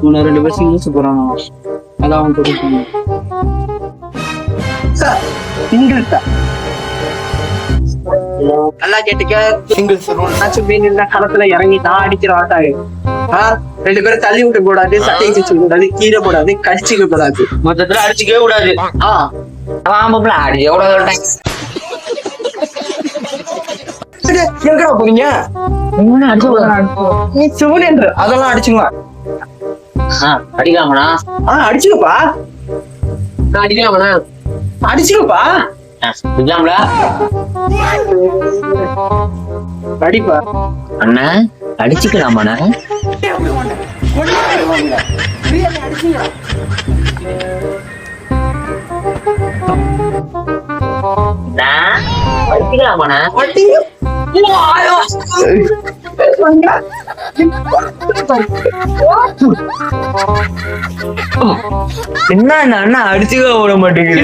உன்னை 2 பேரும் சிங்கிள்ஸ் போறானா? அதான் அவன் கொடுப்பாங்க. சிங்கிள்ஸா? நல்லா கேட்டுக்க. சிங்கிள்ஸ் களத்துல இறங்கி நான் அடிக்கிற ஆட்டாங்க. 2 பேரும் தள்ளி விட கூடாது, சட்டை வச்சு கூடாது, கீரை கூடாது, கடிச்சிக்க கூடாது, மொத்தத்துல அடிச்சுக்கவே கூடாது. ஆமாப்ல அடி எவ்வளவு எங்கடா போறீங்க? அதெல்லாம் அடிச்சுங்க. அடிக்கலாமண்ணா? அடிச்சுக்கப்பா. அடிக்கலாமண்ணா? அடிச்சுக்கப்பா. அடிப்பா அண்ணா. அடிச்சுக்கலாமாண்ணா? அடிக்கலாமாண்ணா? என்ன அண்ணா அடிச்சுக்க விட மாட்டேங்குது.